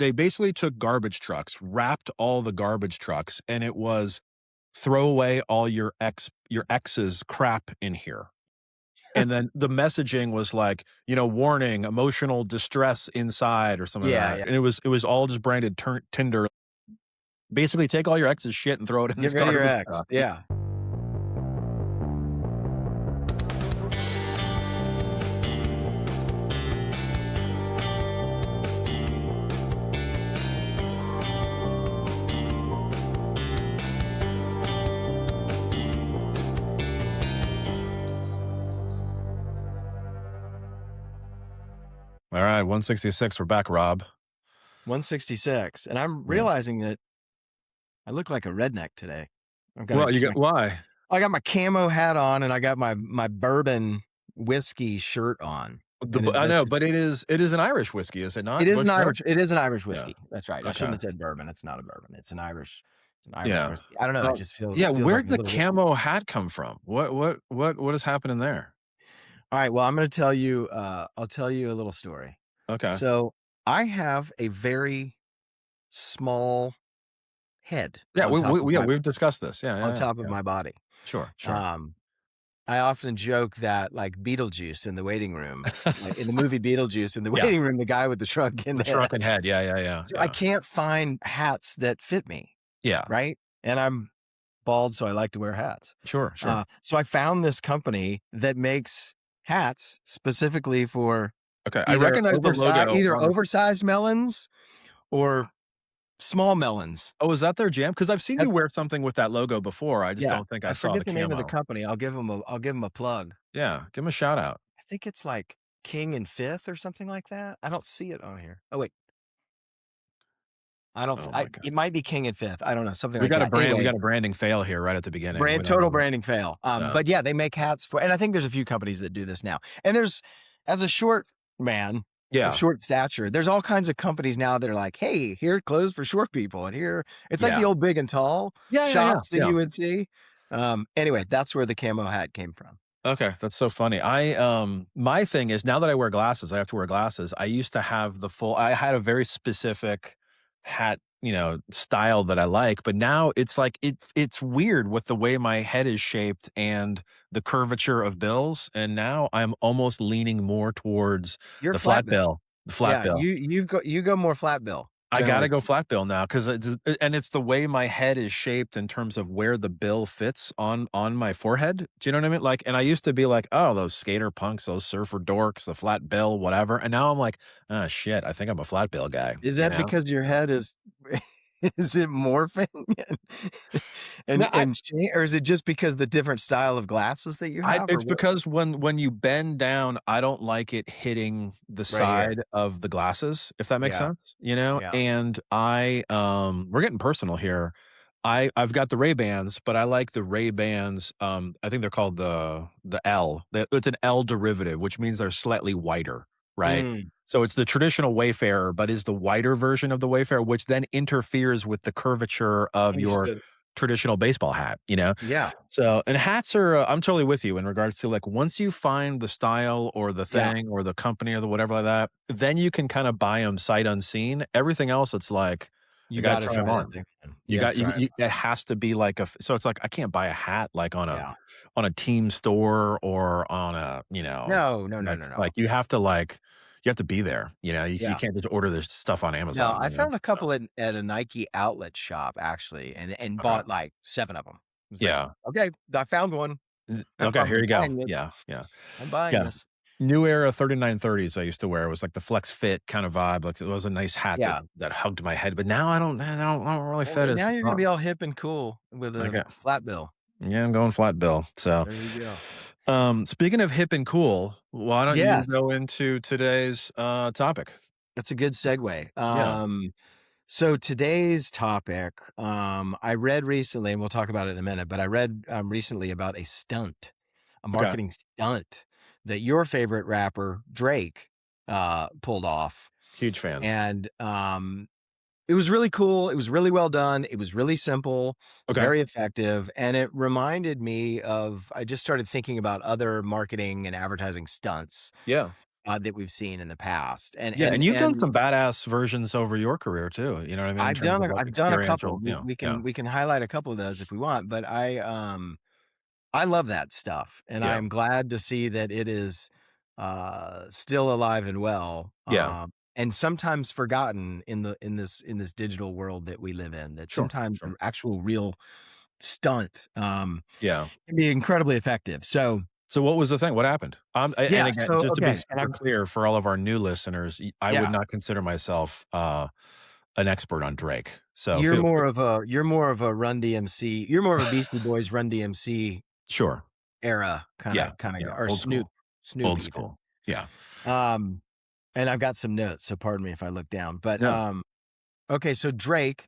they basically took garbage trucks, wrapped all the garbage trucks, and it was throw away all your ex's crap in here. And then the messaging was like, warning, emotional distress inside or something like Yeah, that. yeah. And it was all just branded Tinder. Basically, take all your ex's shit and throw it in Get this rid of your garbage ex. truck. Yeah. All right, 166. We're back, Rob. 166. And I'm Yeah. realizing that I look like a redneck today. Well, why? I got my camo hat on and I got my bourbon whiskey shirt on. And I that's know, just, but it is an Irish whiskey, is it not? it is an Bush Red? Irish Yeah. whiskey. That's right. I Okay. shouldn't have said bourbon. It's not a bourbon. It's an Irish Yeah. whiskey. I don't know. It just Yeah. feels like Where'd a the little. camo hat come from? What is happening there? All right. Well, I'm going to tell you, I'll tell you a little story. Okay. So I have a very small head Yeah, on top of we've discussed this. Yeah, on yeah, top of yeah. my body. Sure. I often joke that like Beetlejuice in the waiting room, like in the movie Beetlejuice in the waiting room, the guy with the shrunken The head. shrunken head. Yeah. So I can't find hats that fit me, Yeah. right? And I'm bald, so I like to wear hats. Sure. So I found this company that makes hats specifically for Okay. I recognize the logo. either oversized melons or small melons. Oh, is that their jam? Because I've seen you wear something with that logo before. I just Yeah, don't think I I saw forget the the name of the camo. company. I'll give them a plug. Yeah, give him a shout out. I think it's like King and Fifth or something like that. I don't see it on here. Oh wait, I don't. Oh my god. It might be King and Fifth. I don't know, something We like got a that. brand. We Anyway, got a branding fail here right at the beginning. We don't total know. branding fail. No. But yeah, they make hats for, and I think there's a few companies that do this now. And there's, as a short man of short stature, there's all kinds of companies now that are like, hey, here are clothes for short people, and here it's like the old Big and Tall shops that you would see. Anyway, that's where the camo hat came from. Okay, that's so funny. My thing is now that I wear glasses, I have to wear glasses. I used to have I had a very specific hat, style that I like, but now it's like it's weird with the way my head is shaped and the curvature of bills, and now I'm almost leaning more towards You're the flat flat bill. bill. The flat bill. You go more flat bill. I gotta go flat bill now because it's the way my head is shaped in terms of where the bill fits on my forehead. Do you know what I mean? Like, and I used to be like, oh, those skater punks, those surfer dorks, the flat bill, whatever. And now I'm like, oh shit, I think I'm a flat bill guy. Is that because your head is is it morphing or is it just because the different style of glasses that you have? It's because when you bend down, I don't like it hitting the side of the glasses, if that makes sense, Yeah. And we're getting personal here. I've got the Ray-Bans, but I like the Ray-Bans. I think they're called the L. It's an L derivative, which means they're slightly wider, right? So it's the traditional Wayfarer, but is the wider version of the Wayfarer, which then interferes with the curvature of your traditional baseball hat, Yeah. So, and hats are, I'm totally with you in regards to like, once you find the style or the thing or the company or the whatever like that, then you can kind of buy them sight unseen. Everything else, it's like, you got to try them on. It has to be like so it's like, I can't buy a hat like on a team store or on a, No. Like you have to be there, you can't just order this stuff on Amazon. No, I found a couple at a Nike outlet shop actually, and bought like 7 of them. Yeah. Like, okay, I found one. Okay, here you go. Yeah. Yeah. I'm buying this. New Era 3930s I used to wear. It was like the flex fit kind of vibe. Like it was a nice hat that hugged my head. But now I don't really fit as. Now you're gonna be all hip and cool with a flat bill. Yeah, I'm going flat bill. So there you go. Speaking of hip and cool, why don't you go into today's topic? That's a good segue. So today's topic, I read recently, and we'll talk about it in a minute, but I read recently about a marketing stunt that your favorite rapper, Drake, pulled off. Huge fan. And it was really cool. It was really well done. It was really simple, very effective. And it reminded me I just started thinking about other marketing and advertising stunts. Yeah. that we've seen in the past, and Yeah, and and you've done and some badass versions over your career too, you know what I mean, in terms of, like, I've done a couple. experiential, We yeah, can highlight a couple of those if we want, but I love that stuff, and I yeah, am glad to see that it is, still alive and well, yeah, and sometimes forgotten in this digital world that we live in, that sure, sometimes sure, an actual real stunt, yeah. can be incredibly effective. So, So what was the thing? What happened? And yeah, again, so just to be okay, and super clear for all of our new listeners, I would yeah, not consider myself, an expert on Drake, so you're feel more free. of a Run DMC, you're more of a Beastie Boys, Run DMC Sure. era Yeah, kinda yeah, guy, or old school. Snoop Old even. school. Yeah. Um, and I've got some notes, so pardon me if I look down, but, Yeah, okay, so Drake,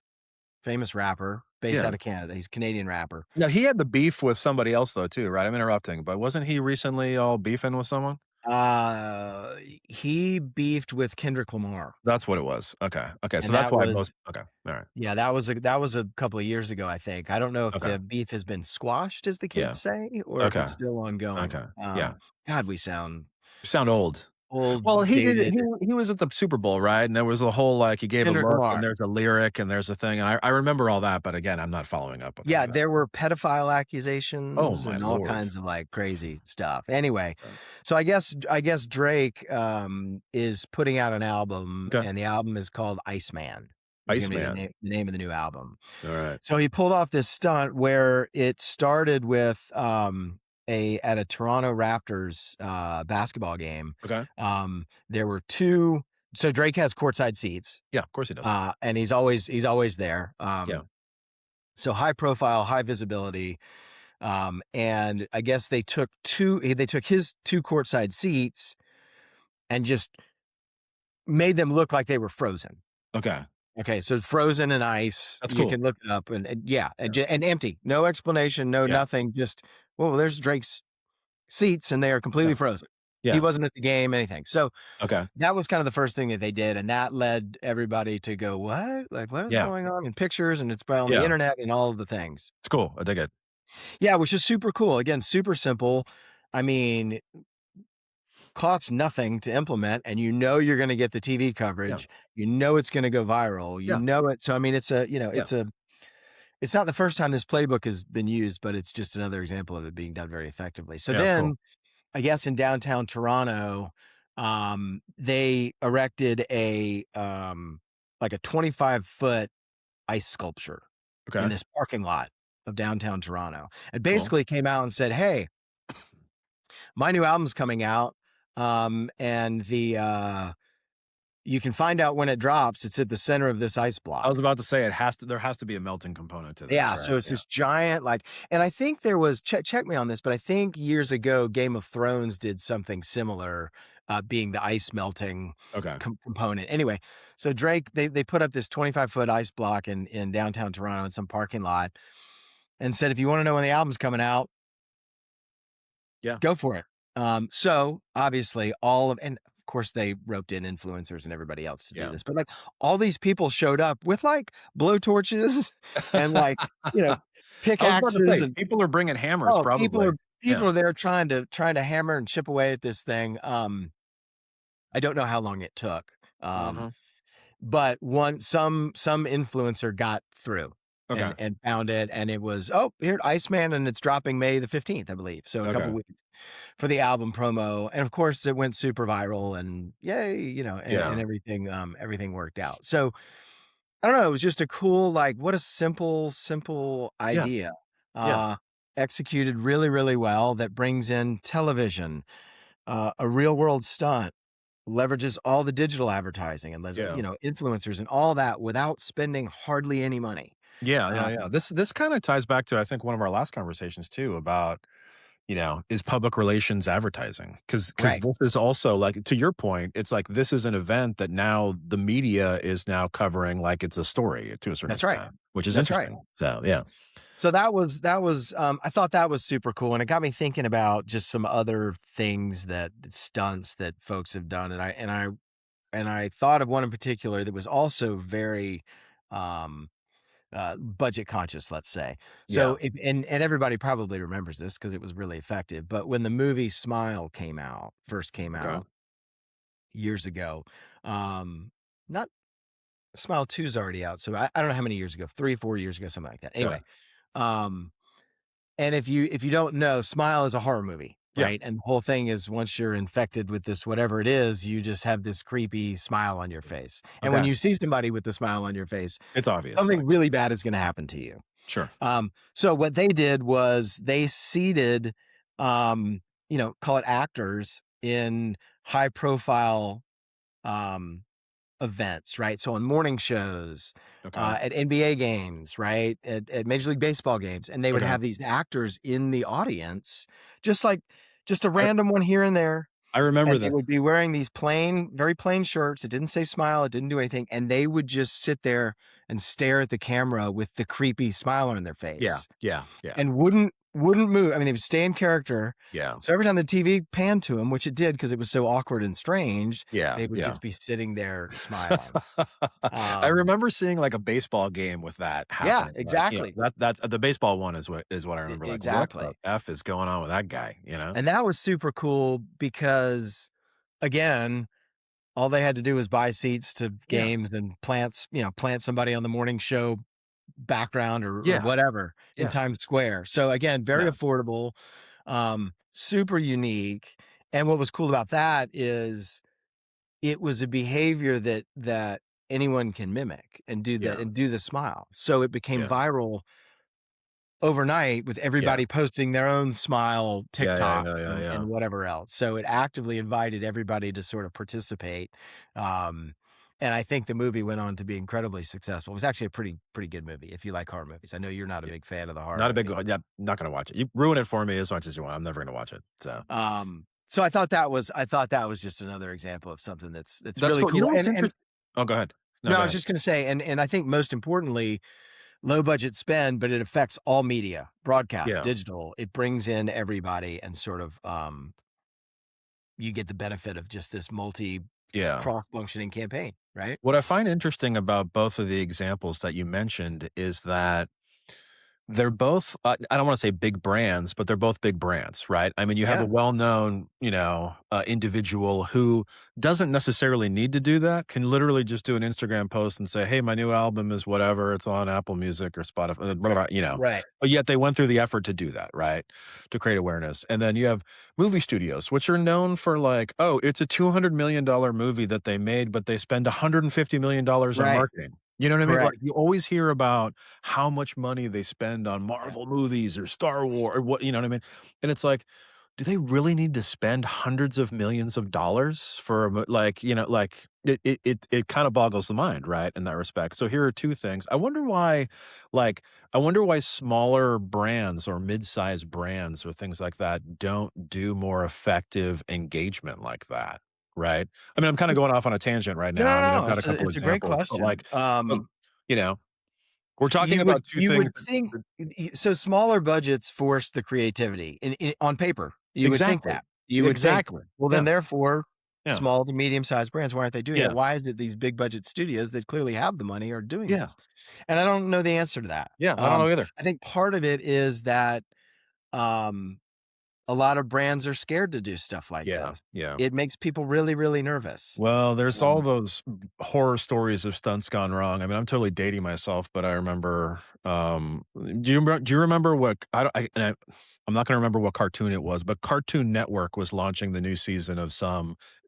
famous rapper, based yeah. out of Canada, he's a Canadian rapper. Now he had the beef with somebody else though too, right? I'm interrupting, but wasn't he recently all beefing with someone? Uh, he beefed with Kendrick Lamar, That's what it was. Okay, okay, so and that's that why was most okay, alright, yeah, that was a couple of years ago, I think. I don't know if okay, the beef has been squashed, as the yeah, kids say, or if okay, it's still okay, ongoing. yeah. God, we sound You sound old. old, Well, he did it dated. he was at the Super Bowl, right? And there was a whole, like, he gave a Kendrick look, and Lamar. there's a lyric, and there's a thing, and I remember all that, but again, I'm not following up with any Yeah, of that. there were pedophile Oh accusations my and all lord. kinds of, like, crazy stuff. Anyway, Okay. so I guess Drake, is putting out an album, Okay. and the album is called Iceman, is gonna be Iceman. the name of the new album. Alright. So he pulled off this stunt where it started with, a at a Toronto Raptors, basketball game. Okay. There were 2 so Drake has courtside seats, Yeah, of course he does. and he's always there. Yeah. So high profile, high visibility. And I guess they took his 2 courtside seats and just made them look like they were frozen. Okay. Okay, so frozen in ice, That's you cool. can look it up and yeah, Yeah. and empty. No explanation, no Yeah. nothing, just, well, there's Drake's seats and they are completely Yeah. frozen. He Yeah. wasn't at the game, anything. So Okay. that was kind of the first thing that they did, and that led everybody to go, "What? Like, what is Yeah. going on?" In pictures, and it's on the Yeah. internet and all of the things. It's cool. I dig it. Yeah, which is super cool. Again, super simple. I mean, costs nothing to implement, and you know you're gonna get the TV Yeah. coverage. You know it's gonna go viral. You Yeah. know it. So I mean, Yeah. it's not the first time this playbook has been used, but it's just another example of it being done very effectively. So Yeah, it's cool. then, I guess in downtown Toronto, they erected like a 25-foot ice sculpture in Okay. this parking lot of downtown Toronto, and Cool. basically came out and said, "Hey, my new album's coming out, and you can find out when it drops. It's at the center of this ice I was block." about to say there has to be a melting component to this, Yeah, right? so it's Yeah. this giant, like, and I think there was check me on this, but I think years ago, Game of Thrones did something similar, being the ice melting Okay. component. Anyway, so Drake, they put up this 25-foot ice block in downtown Toronto in some parking lot and said, "If you wanna know when the album's coming out, Yeah. go for it." So obviously and of course they roped in influencers and everybody else to do Yeah. this, but like all these people showed up with like blowtorches and like, you know, I was about to pickaxes say, and people are bringing hammers probably. Yeah. people are there trying to hammer and chip away at this thing. I don't know how long it took. Um, Mhm. but some influencer got through Okay. and found it, and it was, "Oh, here, Iceman," and it's dropping May the 15th, I believe, so a couple Okay. weeks for the album promo, and of course, it went super viral and yay, and Yeah. everything, everything worked out. So, I don't know, it was just a cool, like, what a simple Yeah. idea, Yeah. uh, executed really, really well that brings in television, a real world stunt, leverages all the digital advertising and Yeah. influencers and all that without spending hardly any money. Yeah, yeah, Um, yeah. This kinda ties back to, I think, one of our last conversations too about, is public relations advertising? Because right. this is also, like, to your point, it's like this is an event that now the media is now covering like it's a story to a certain That's right. extent, which is That's right. interesting. So, yeah. So I thought that was super cool, and it got me thinking about just some other things that stunts that folks have done, and I thought of one in particular that was also very, um, budget conscious, let's say. Yeah. So, and everybody probably remembers this because it was really effective, but when the movie Smile first came Okay. out, years ago. Not Smile 2 is already out, so I don't know how many years ago, 3, 4 years ago, something like that. Yeah. Anyway, um, and if you don't know, Smile is a horror movie, Yeah. right? And the whole thing is once you're infected with this whatever it is, you just have this creepy smile on your face. And when Okay. you see somebody with the smile on your face, It's obvious. something Like, really bad is gonna happen to you. sure. So what they did was they seated, call it actors in high profile, um, events, right? So on morning shows, Okay. at NBA games, right? At Major League Baseball games, and they would Okay. have these actors in the audience, just like just a I random one here and there, I remember and they this. would be wearing these plain, very plain shirts. It didn't say smile, it didn't do anything, and they would just sit there and stare at the camera with the creepy smile on their Yeah. face Yeah. Yeah. and wouldn't move. I mean, they would stay in character. Yeah. So every time the TV panned to him, which it did because it was so awkward and strange, Yeah. they would Yeah. just be sitting there smiling. I Um, remember seeing like a baseball game with that yeah, happening. Like, exactly. that's the baseball one is what I remember. Like, what the Exactly. F is going on with that guy, you know? And that was super cool because again, all they had to do was buy seats to Yeah. games and plant somebody on the morning show background or Yeah. whatever in Yeah. Times Square. So again, very Yeah. affordable, super unique. And what was cool about that is it was a behavior that anyone can mimic and do that Yeah. and do the smile. So it became Yeah. viral overnight with Yeah. everybody posting their own smile Yeah. Yeah. TikToks Yeah. Yeah. and Yeah. whatever else. So it actively invited everybody to sort of participate. Um, and I think the movie went on to be incredibly successful. It was actually a pretty good movie if you like horror movies. I know you're not a Yeah. big fan of the horror Not a big movie. yeah, not gonna watch it. You ruin it for me as much as you want. I'm never gonna watch it. So So I thought that was just another example of something that's that's really cool. You know cool. what's And interesting? Oh, go ahead. No, no, go I was ahead. just going to say, and I think most importantly, low budget spend, but it affects all media, broadcast, Yeah. digital. It brings in everybody and sort of you get the benefit of just this multi Yeah. cross functioning campaign, right? What I find interesting about both of the examples that you mentioned is that they're both, I don't wanna say big brands, but they're both big brands, right? I mean, you have a Yeah, well-known, individual who doesn't necessarily need to do that, can literally just do an Instagram post and say, "Hey, my new album is whatever, it's on Apple Music or Spotify," blah, blah, right, but yet they went through the effort to do that, right? To create awareness. And then you have movie studios, which are known for like, "Oh, it's a $200 million movie that they made, but they spend $150 million on right, marketing." You know what I mean? Like, correct. you always hear about how much money they spend on Yeah. Marvel movies or Star Wars or what, you know what I mean? And it's like, do they really need to spend hundreds of millions of dollars for a like, like it kind of boggles the mind, right? In that respect. So here are two things. Like, I wonder why smaller brands or mid-sized brands or things like that don't do more effective engagement like that. Right. I mean, I'm kind of going off on a tangent right No, now. no, I mean, I've no. got a It's a couple it's a great examples, but question. like, but, you know, we're talking You would about 2 you things would think so smaller budgets force the creativity on paper. You would think exactly. that. You would think, Exactly. well, then Yeah. therefore, Yeah. small to medium-sized brands, why aren't they doing that? Yeah. Why is it these big budget studios that clearly have the money are doing Yeah. this? And I don't know the answer to that. Yeah. I don't know either. I think part of it is that, um, a lot of brands are scared to do stuff like Yeah. this. Yeah. It makes people really, really nervous. Well, there's all Um, those horror stories of stunts gone wrong. I mean, I'm totally dating myself, but I remember, do you remember what I'm not gonna remember what cartoon it was, but Cartoon Network was launching the new season of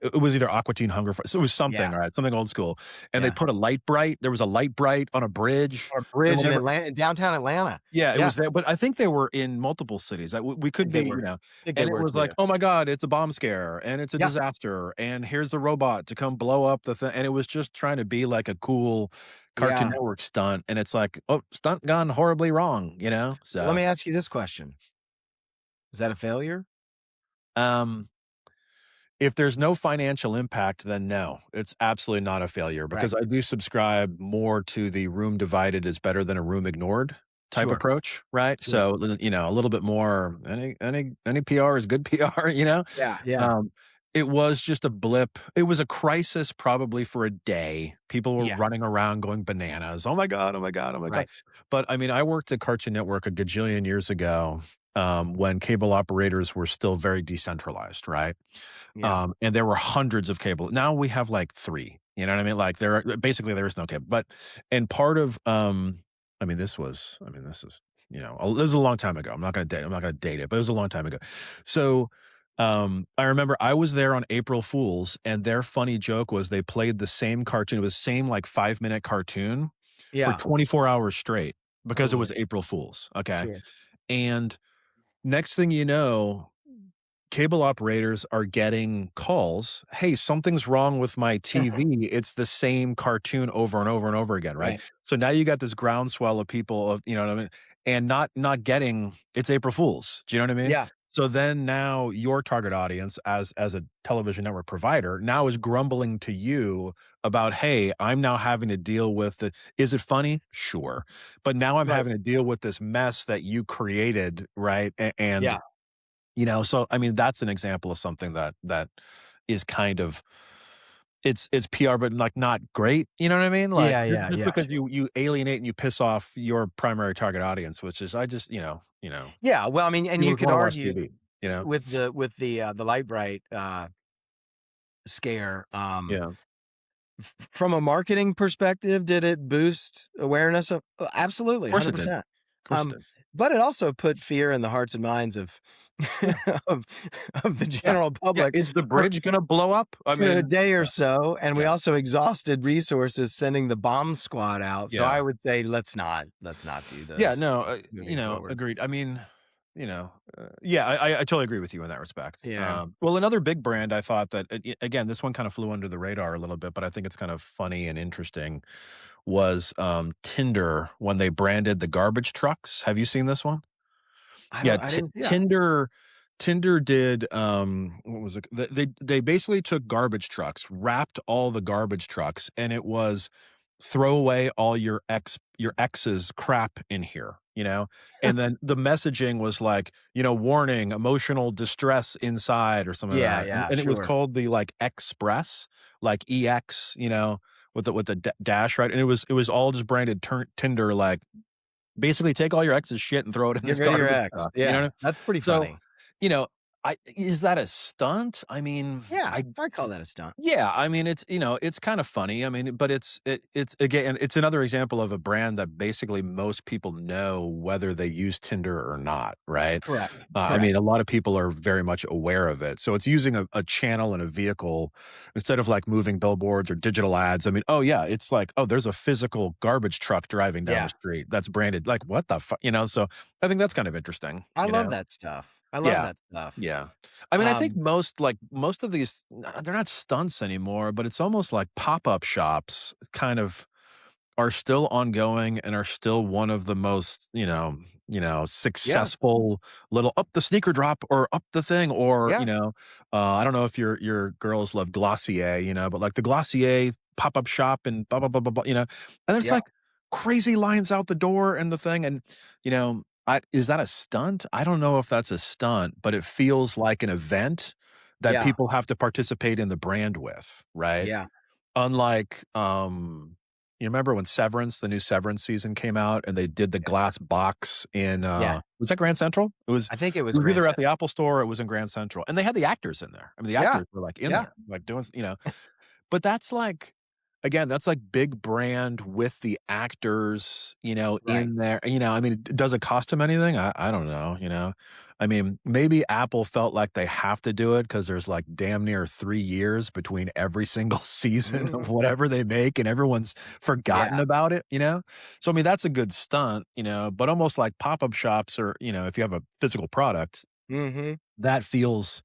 it was either Aqua Teen Hunger Force, it was something, yeah, all right, something old school, and they yeah. put a light bright there was a light bright on a bridge Or a and bridge in whatever. Atlanta in downtown Atlanta. Yeah, it Yeah, was there, but I think they were in multiple cities. We I could think be, they were. I think they and it were was like, too. "Oh my god, it's a bomb scare, and it's a Yeah, disaster, and here's the robot to come blow up the thing," and it was just trying to be like a cool Cartoon yeah. Network stunt, and it's like, "Oh, stunt gone horribly wrong," you know? Let So, me ask you this question. Is that a failure? um if there's no financial impact, then no, it's absolutely not a failure Right. because I do subscribe more to the room divided is better than a room ignored type Sure, approach, right? sure. So, a little bit more any PR is good PR, you know? Yeah, yeah, Um, it was just a blip. It was a crisis probably for a day. People were yeah. running around going bananas. "Oh my god, oh my god, oh my god." Right. But I mean, I worked at Cartoon Network a gajillion years ago, when cable operators were still very decentralized, right? Yeah. And there were hundreds of cable. Now we have like 3, you know what I mean? Like there are basically there is no cable. But and part of I mean this is, this is a long time ago. I'm not gonna date it, but it was a long time ago. So I remember I was there on April Fools, and their funny joke was they played the same cartoon. It was the same like 5-minute cartoon for Yeah. 24 hours straight because it was Totally. April Fools. Okay. Sure. And next thing you know, cable operators are getting calls, "Hey, something's wrong with my TV." It's the same cartoon over and over and over again, right? Right. So now you got this groundswell of people of, you know what I mean, and not getting it's April Fools. Do you know what I mean? Yeah. So then now your target audience as a television network provider now is grumbling to you about, "Hey, I'm now having to deal with the is it funny? Sure. But now I'm Right. having to deal with this mess that you created, right? And Yeah. so I mean, that's an example of something that is kind of it's PR, but like not great. You know what I mean? Like Yeah, yeah, just yeah, because sure. you alienate and you piss off your primary target audience, which is I just Yeah, well, I mean, and people you just could want to watch argue TV. You know? with the Light Bright, scare, Yeah, from a marketing perspective, did it boost awareness of absolutely, of course it did. 100%. Of course it Um, did. but it also put fear in the hearts and minds of Yeah, of of the yeah, general yeah. public Is the for bridge gonna blow up? I for a mean, day or yeah, so, and we yeah, also exhausted resources sending the bomb squad out, so yeah. I would say let's not do Yeah, this no, moving forward. agreed. I mean, yeah, I totally agree with you in that respect. Yeah. Well, another big brand I thought that again, this one kind of flew under the radar a little bit, but I think it's kind of funny and interesting was Tinder when they branded the garbage trucks. Have you seen this one? Yeah, I didn't yeah. Tinder did, what was it? They basically took garbage trucks, wrapped all the garbage trucks, and it was throw away all your ex's crap in here, you know? And then the messaging was like, warning, emotional distress inside or something like Yeah, that. And yeah, and it was sure. called the, like, Express, like EX, with the dash, right? And it was all just branded Tinder, like, basically take all your ex's shit and throw it in Get this rid of your garbage ex. truck, you know what I Yeah, mean? that's pretty So, funny. you know, is that a stunt? I mean, Yeah, I I'd call that a stunt. yeah, I mean, it's kind of funny. I mean, but it's again, it's another example of a brand that basically most people know whether they use Tinder or not, right? Correct, I mean, correct. a lot of people are very much aware of it. So it's using a channel and a vehicle instead of like moving billboards or digital ads. I mean, oh yeah, it's like, oh, there's a physical garbage truck driving down the Yeah, street that's branded. Like, what the fuck? So I think that's kind of interesting, I love that stuff. I love Yeah. that stuff. Yeah. I mean, I think Um, most of these they're not stunts anymore, but it's almost like pop-up shops kind of are still ongoing and are still one of the most, yeah, successful little up the sneaker drop or up the thing or, yeah, I don't know if your girls love Glossier, but like the Glossier pop-up shop and blah, blah, blah, blah, blah, and it's yeah, like crazy lines out the door and the thing. And, is that a stunt? I don't know if that's a stunt, but it feels like an event that yeah, people have to participate in the brand with, right? yeah, Unlike, you remember when Severance, the new Severance season came out and they did the yeah, glass box in, yeah. was that Grand Central? It was I think it it was was Grand either at the Central. Apple Store or it was in Grand Central, and they had the actors in there. I mean, the Yeah, actors were, like, in yeah, there, like, doing but that's like again, that's like big brand with the actors, right. in there. I mean, does it cost them anything? I don't know. I mean, maybe Apple felt like they have to do it because there's like damn near 3 years between every single season of Mhm. whatever they make, and everyone's forgotten Yeah, about it? So, I mean, that's a good stunt, but almost like pop-up shops or, if you have a physical product, mhm. that feels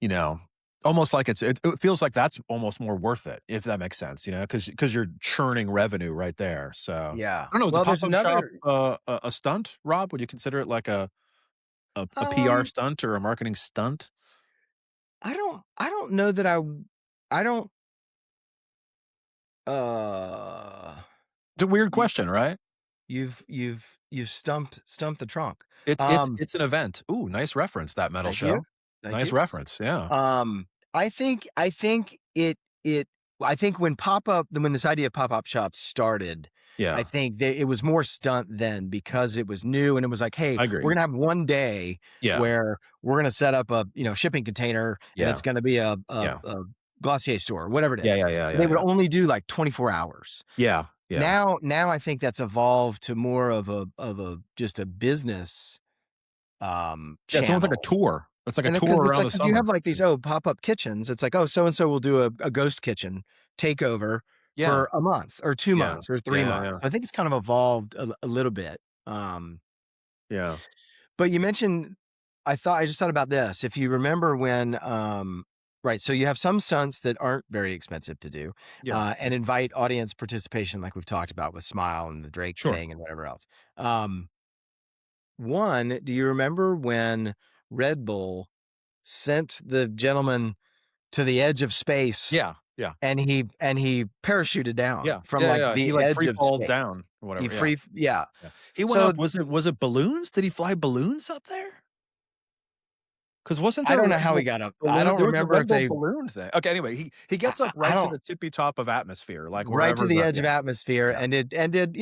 you know, almost like it feels like that's almost more worth it, if that makes sense, because you're churning revenue right there, so Yeah. I don't know, is a Well, there's pop-up shop, another a stunt, Rob? Would you consider it like a PR um, stunt or a marketing stunt? I don't know that I don't, uh It's a weird you question, right? you've stumped the trunk. It's it's Um, it's an event. Ooh, nice reference, That Metal thank you. Show. Thank Nice you. reference, yeah. I think it I think when this idea of pop-up shops started, I Yeah, think it was more stunt then because it was new and it was like, "Hey, I we're agree. gonna have one day Yeah, where we're gonna set up a, shipping container and it's yeah, gonna be yeah. a Glossier store," whatever it Yeah, is. yeah, yeah, But they yeah, would yeah. only do like 24 hours. Yeah, yeah. Now I think that's evolved to more of just a business, Yeah, it's almost like a channel. tour. It's like a And tour because it's around like the if you summer. have like these, pop-up kitchens, it's like, oh, so and so will do a ghost kitchen takeover Yeah, for a month or 2 yeah. months or Yeah, 3 yeah, months. yeah. I think it's kind of evolved a little bit. Yeah. But you mentioned I just thought about this. If you remember when, right, so you have some stunts that aren't very expensive to do, Yeah. and invite audience participation like we've talked about with Smile and the Drake Sure. thing and whatever else. One, do you remember when Red Bull sent the gentleman to the edge of space Yeah, yeah, and he parachuted down yeah. from, Yeah, like, yeah, he, the like, edge free of falls space. down or He whatever, yeah, free yeah. yeah. He went So, up, was it balloons? Did he fly balloons up there? 'Cause wasn't I there a don't know Red how he Bull got up. I balloon? don't There was a remember Red if Bull they balloon thing. Okay, anyway, he gets up I right to don't the tippy top of atmosphere, like, right to wherever the the edge of yeah, atmosphere yeah, and did,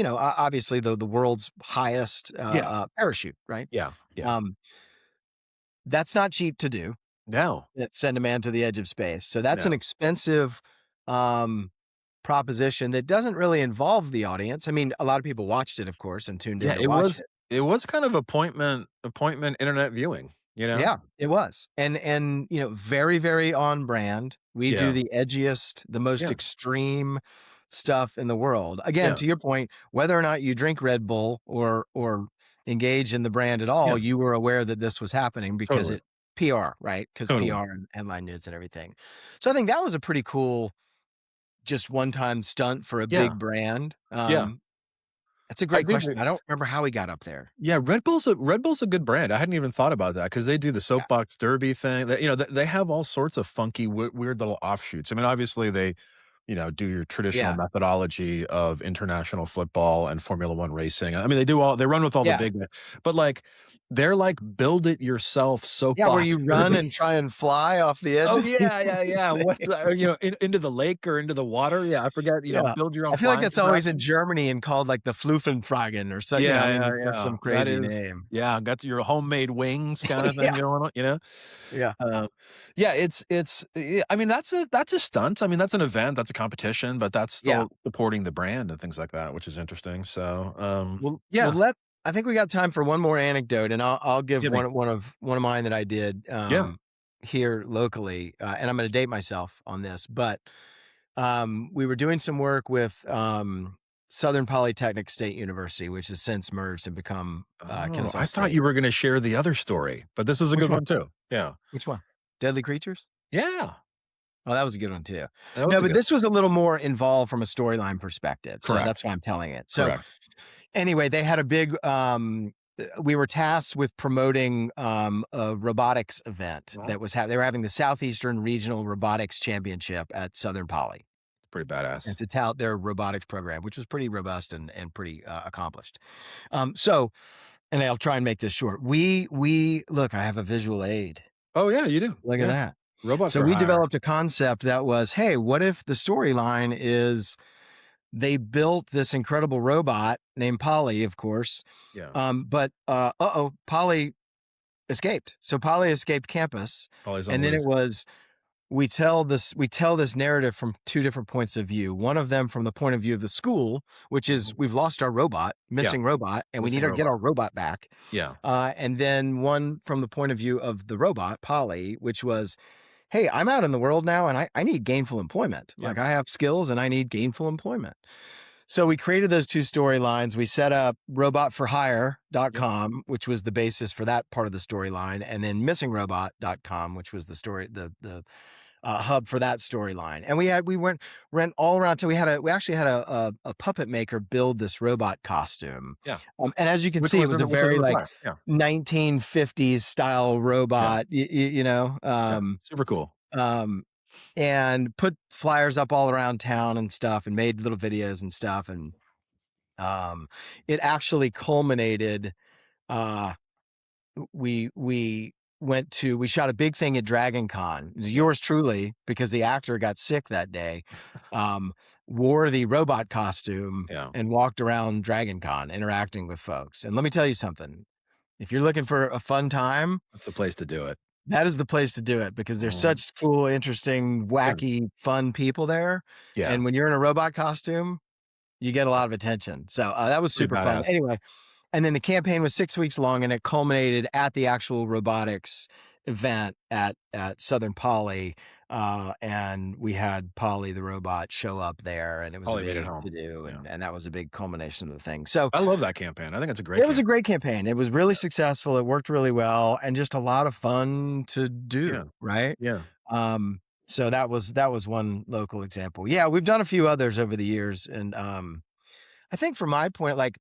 obviously the world's highest, yeah, parachute, right? yeah, yeah. Um, that's not cheap to do, No, send a man to the edge of space. So that's an no. expensive, um, proposition that doesn't really involve the audience. I mean, a lot of people watched it, of course, and tuned Yeah, in to watch it. it was kind of appointment internet viewing, you know? Yeah, it was. And, very, very on brand. We do Yeah, the edgiest, the most yeah, extreme stuff in the world. Again, yeah, to your point, whether or not you drink Red Bull or engage in the brand at all, yeah, you were aware that this was happening because totally, it PR, right? Because totally. PR and headline news and everything. So I think that was a pretty cool, just one-time stunt for a Yeah, big brand. yeah. That's a I great do question. I don't remember how he got up there. Yeah, Red Bull's a good brand. I hadn't even thought about that because they do the Yeah. soapbox derby thing. They have all sorts of funky, weird little offshoots. I mean, obviously they, do your traditional Yeah. methodology of international football and Formula One racing. I mean, they run with all the Yeah. big, but like they're like build it yourself Yeah, where soapbox you run derby. and try and fly off the edge Oh of the yeah, yeah, yeah. What's that? Into the lake or into the water? Yeah, I forget. Yeah. Build your own I feel like flying that's always in contraption. Germany and called, like, the Fluffenfragen or so I Yeah, mean, yeah, that's yeah. some That crazy is name. yeah, got your homemade wings kinda thing Yeah, going on? yeah, Yeah, I mean, that's a stunt. I mean, that's an event, that's a competition, but that's yeah. still supporting the brand and things like that, which is interesting. So, Well, yeah, I think we got time for one more anecdote, and I'll give give me. one of mine that I did, Yeah. here locally, and I'm gonna date myself on this, but, we were doing some work with, Southern Polytechnic State University, which has since merged and become, Oh, Kennesaw I thought State. you were gonna share the other story, but this is a Which good one? one too. Yeah. Which one? Deadly Creatures? Yeah. Oh, that was a good one too. That was No, a but good this was a little more involved from a storyline perspective, so that's correct, why I'm telling it. So, correct. anyway, they had a big, we were tasked with promoting, a robotics event Well, that was they were having the Southeastern Regional Robotics Championship at Southern Poly, pretty and badass. to tout their robotics program, which was pretty robust and pretty, accomplished. So and I'll try and make this short. We look, I have a visual aid. Oh, yeah, you do. Look at Yeah. that. Robot So for we hire. developed a concept that was, hey, what if the storyline is they built this incredible robot named Polly, of course, Yeah. but Polly escaped. So Polly escaped campus, Always on and the then it loose. was we tell this narrative from two different points of view. One of them from the point of view of the school, which is Mhm. we've lost our robot, Yeah, missing robot, and we need missing to get robot. our robot back. Yeah. And then one from the point of view of the robot, Polly, which was, hey, I'm out in the world now and I need gainful employment. Yeah. Like I have skills and I need gainful employment. So we created those two storylines. We set up Yep. robotforhire.com, which was the basis for that part of the storyline, and then missingrobot.com, which was the hub for that storyline. And we went all around. So we actually had a puppet maker build this robot costume. Yeah. And as you can Which see, it was was a which is in very the like fire. Yeah. 1950s style Yeah. robot, Yeah. Super cool. um, and put flyers up all around town and stuff and made little videos and stuff. And it actually culminated. Uh, we we shot a big thing at Dragon Con. Yours truly, because the actor got sick that day, wore the robot costume and walked around Dragon Con interacting with folks. And let me tell you something. If you're looking for a fun time, that's the place to do it. That is the place to do it, because there's such cool, interesting, wacky, fun people there. Yeah. And when you're in a robot costume, you get a lot of attention. So that was super fun. Anyway, and then the campaign was 6 weeks long, and it culminated at the actual robotics event at Southern Poly. And we had Polly the robot show up there, and it was Polly big to do. And that was a big culmination of the thing. So I love that campaign. I think it's a great It was a great campaign. It was really successful. It worked really well, and just a lot of fun to do. Right. Yeah. So that was one local example. Yeah. We've done a few others over the years. And I think from my point, like,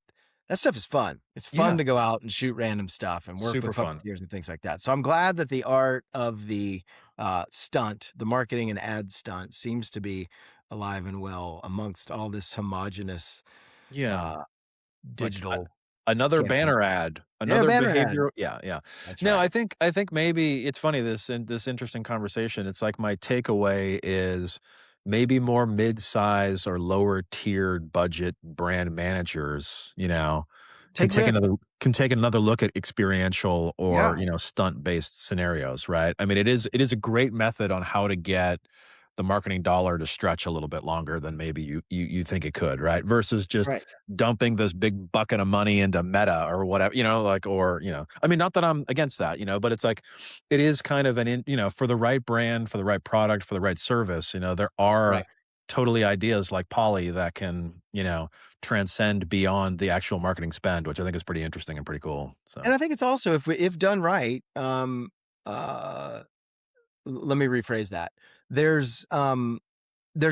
that stuff is fun. It's fun to go out and shoot random stuff and work with puppeteers and things like that. So I'm glad that the art of the stunt, the marketing and ad stunt, seems to be alive and well amongst all this homogenous digital. Like, another campaign. banner ad, another behavior. Yeah. That's right. I think maybe it's funny, this interesting conversation. It's like my takeaway is maybe more mid-size or lower tiered budget brand managers, can take another look at experiential or, stunt-based scenarios, right? I mean, it is a great method on how to get the marketing dollar to stretch a little bit longer than maybe you think it could, right? Versus just dumping this big bucket of money into Meta or whatever, I mean, not that I'm against that, but it's like, it is kind of for the right brand, for the right product, for the right service, there are totally ideas like Polly that can, transcend beyond the actual marketing spend, which I think is pretty interesting and pretty cool. So, and I think it's also, if done right, let me rephrase that. There's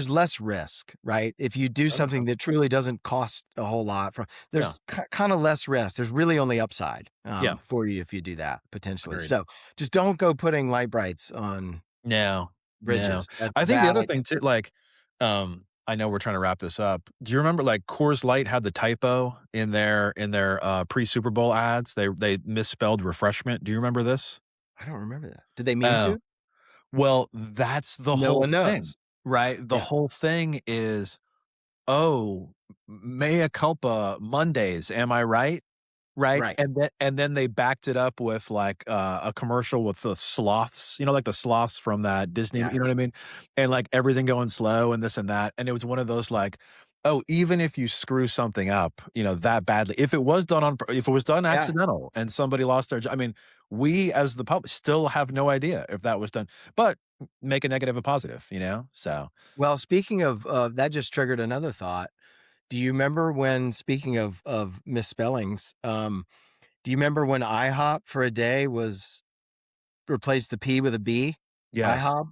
less risk, right? If you do something that truly doesn't cost a whole lot, there's kind of less risk. There's really only upside for you if you do that, potentially. Agreed. So just don't go putting light brights on bridges. No. I think the other thing too, like, I know we're trying to wrap this up. Do you remember, like, Coors Light had the typo in their pre-Super Bowl ads? They misspelled refreshment. Do you remember this? I don't remember that. Did they mean to? Well, that's the whole thing, right? The whole thing is, mea culpa Mondays. Am I right? Right. And then they backed it up with like a commercial with the sloths, like the sloths from that Disney, you know what I mean? And like everything going slow and this and that. And it was one of those like, even if you screw something up, that badly, if it was done accidental and somebody lost their job, I mean, we as the public still have no idea if that was done, but make a negative a positive, so. Well, speaking of that, just triggered another thought. Do you remember when, speaking of misspellings, do you remember when IHOP for a day replaced the P with a B? Yes. IHOP?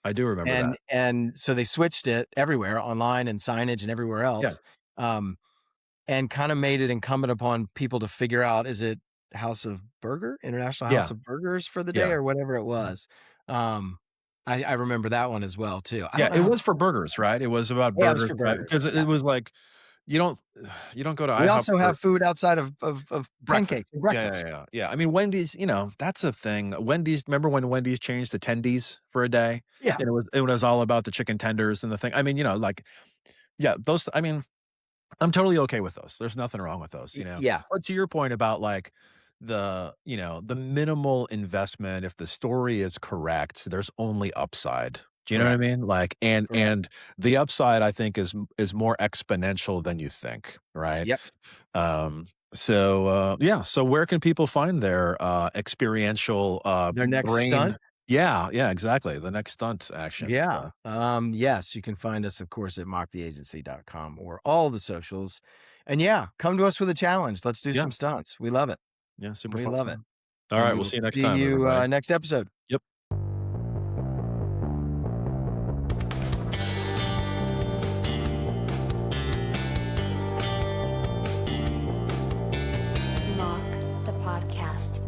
I do remember that. And so they switched it everywhere, online and signage and everywhere else. And kind of made it incumbent upon people to figure out, is it International House of Burgers for the day or whatever it was. I remember that one as well too. It was for burgers, right? It was about burgers, because it was like, you don't go to IHOP. We also have food outside of pancakes and breakfast. Yeah. I mean, Wendy's, that's a thing. Wendy's, remember when Wendy's changed to Tendies for a day? Yeah. And it was all about the chicken tenders and the thing. I mean, those, I mean, I'm totally okay with those. There's nothing wrong with those, Yeah. But to your point about like the minimal investment, if the story is correct, there's only upside. Do you know what I mean? Like, and the upside, I think, is more exponential than you think, right? Yep. So where can people find their experiential their next brain stunt? Yeah, exactly. The next stunt action. Yeah. Yes, you can find us, of course, at mocktheagency.com or all the socials. And come to us with a challenge. Let's do some stunts. We love it. Yeah, super fun. We love it. All right, we'll see you next time. See you next episode. Yep. Mock the podcast.